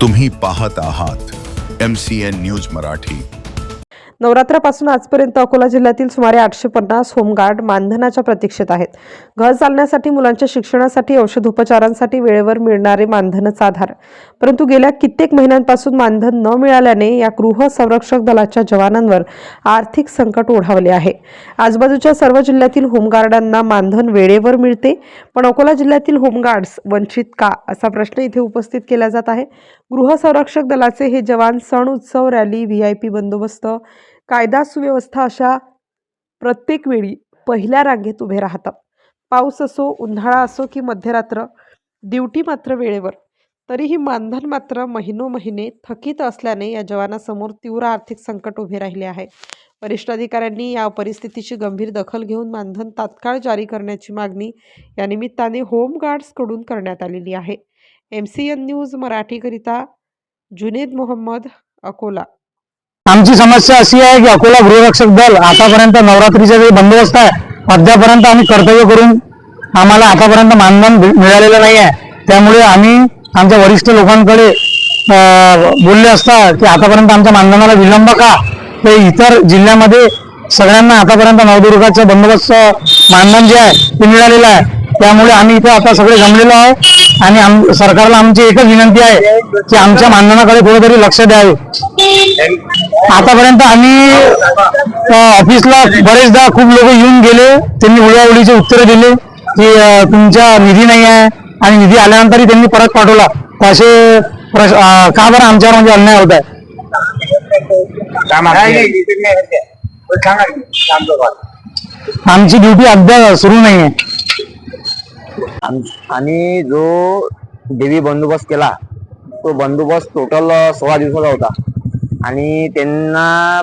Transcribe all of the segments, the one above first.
तुम्ही पाहत आहात MCN न्यूज मराठी। नवरात्रापासून आजपर्यंत अकोला जिल्ह्यातील सुमारे 850 होमगार्ड मानधनाच्या प्रतीक्षेत आहेत। घर चालण्यासाठी, मुलांच्या शिक्षणासाठी, औषधोपचारांसाठी वेळेवर मिळणारे मानधनच आधार। परंतु गेल्या कित्येक महिन्यांपासून मानधन न मिळाल्याने या गृह संरक्षक दलाच्या जवानांवर आर्थिक संकट ओढावले आहे। आजूबाजूच्या सर्व जिल्ह्यातील होमगार्डांना मानधन वेळेवर मिळते, पण अकोला जिल्ह्यातील होमगार्ड्स वंचित का, असा प्रश्न इथे उपस्थित केला जात आहे। गृह संरक्षक दलाचे हे जवान सण उत्सव, रॅली, VIP बंदोबस्त, कायदा सुव्यवस्था अशा प्रत्येक वेळी पहिल्या रांगेत उभे राहतात। पाऊस असो, उन्हाळा असो की मध्यरात्र, ड्युटी मात्र वेळेवर। तरीही मानधन मात्र महिनोमहिने थकीत असल्याने या जवानांसमोर तीव्र आर्थिक संकट उभे राहिले आहे। वरिष्ठ अधिकाऱ्यांनी या परिस्थितीची गंभीर दखल घेऊन मानधन तात्काळ जारी करण्याची मागणी या निमित्ताने होमगार्ड्सकडून करण्यात आलेली आहे। MCN न्यूज मराठीकरिता जुनेद मोहम्मद, अकोला। आमची समस्या अशी आहे की अकोला गृहरक्षक दल आतापर्यंत नवरात्रीचा जे बंदोबस्त आहे अद्यापर्यंत आम्ही कर्तव्य करून आम्हाला आतापर्यंत मानधन मिळालेलं नाही आहे। त्यामुळे आम्ही आमच्या वरिष्ठ लोकांकडे बोलले असता की आतापर्यंत आमच्या मानधनाला विलंब का, ते इतर जिल्ह्यामध्ये सगळ्यांना आतापर्यंत नवदुर्गाचं बंदोबस्त मानधन जे आहे ते मिळालेलं आहे। त्यामुळे आम्ही इथे आता सगळे जमलेलो आहे आणि सरकारला आमची एकच विनंती आहे की आमच्या मानधनाकडे थोडंतरी लक्ष द्यावे। आतापर्यंत आम्ही ऑफिसला बरेचदा खूप लोक येऊन गेले, त्यांनी उडवाउडीचे उत्तरे दिले की तुमचा निधी नाही आहे, आणि निधी आल्यानंतरही त्यांनी परत पाठवला। तर असे का बरं आमच्यावर म्हणजे अन्याय होत आहे? आमची ड्युटी अद्याप सुरू नाही आहे। आणि जो देवी बंदोबस्त केला तो बंदोबस्त टोटल 16 दिवसाचा होता आणि त्यांना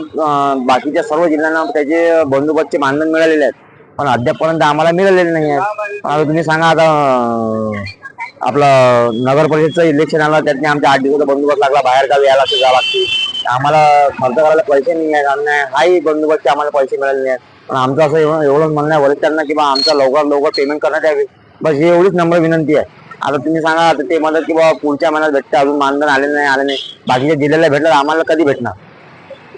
बाकीच्या सर्व जिल्ह्यांना त्याचे बंदोबस्तचे मानधन मिळालेले आहेत, पण अद्यापपर्यंत आम्हाला मिळालेले नाही आहे। आता तुम्ही सांगा, आता आपलं नगर परिषदचं इलेक्शन आलं, त्यातने आमच्या 8 दिवसाचा बंदोबस्त लागला, बाहेर गावी यायला जावं लागते, आम्हाला खर्च करायला पैसे नाही आहेत, हाही बंदोबस्तचे आम्हाला पैसे मिळाले नाही। पण आमचं असं एवढं म्हणणं आहे वरिष्ठांना की बा आमचा लवकर पेमेंट करण्यात यावे, बस ही एवढीच नम्र विनंती आहे। आता तुम्ही सांगा, आता ते म्हणतात की बाबा पुढच्या महिन्यात भेटते, अजून मानधन आले नाही, बाकीच्या जिल्ह्याला भेटलं, आम्हाला कधी भेटणार?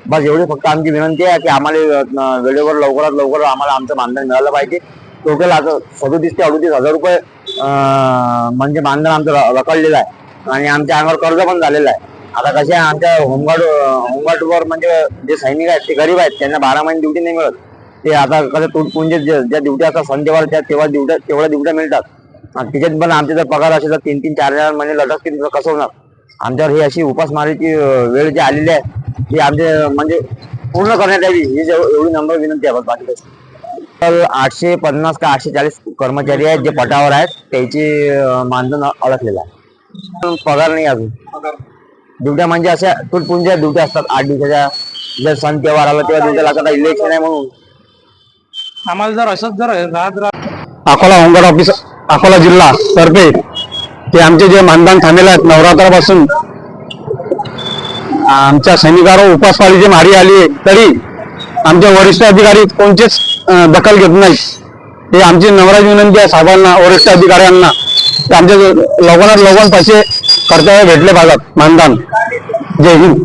बस एवढी फक्त आमची विनंती आहे की आम्हाला वेळेवर लवकरात लवकर आम्हाला आमचं मानधन मिळालं पाहिजे। टोटल आता 37 ते 38 हजार रुपये म्हणजे मानधन आमचं रखडलेलं आहे आणि आमच्या अंगावर कर्ज पण झालेलं आहे। आता कसे आहे, आमच्या होमगार्डवर म्हणजे जे सैनिक आहेत ते गरीब आहेत, त्यांना 12 महिने ड्युटी नाही मिळत। ते आता कसं तुटपुंजे ज्या ड्युट्या असतात संडेवार तेव्हा तेवढ्या मिळतात, त्याच्यात पण आमचे जर पगार असेल तर 3-3, 4 महिने लटकतील, कसं होणार? आमच्यावर ही अशी उपासमारीची वेळ जी आलेली आहे ती आमचे म्हणजे पूर्ण करण्यात यावी, ही एवढी नम्र विनंती आहे। बाकी तर 850 का 840 कर्मचारी आहेत जे पटावर आहेत, त्याची मानधन अडकलेलं आहे, पगार नाही अजून। ड्युट्या म्हणजे अशा तुटपुंज्या ड्युट्या असतात 8 दिवसाच्या, जर सण तेव्हार आला तेव्हा ड्युट्या लागतात, इलेक्शन आहे म्हणून आम्हाला जर असंच अकोला होमगार्ड ऑफिस अकोला जिल्हा तर्फे ते आमचे जे मानधन थांबलेले आहेत नवरात्रापासून, आमच्या सैनिकांवर उपासमारीची मारी आली आहे, तरी आमचे वरिष्ठ अधिकारी कोणतेच दखल घेत नाहीत। हे आमची नम्र विनंती आहे साहेबांना, वरिष्ठ अधिकाऱ्यांना, आमचे लवकरात लवकर पैसे कर्तव्य भेटले पाहिजेत मानधन। जय हिंद।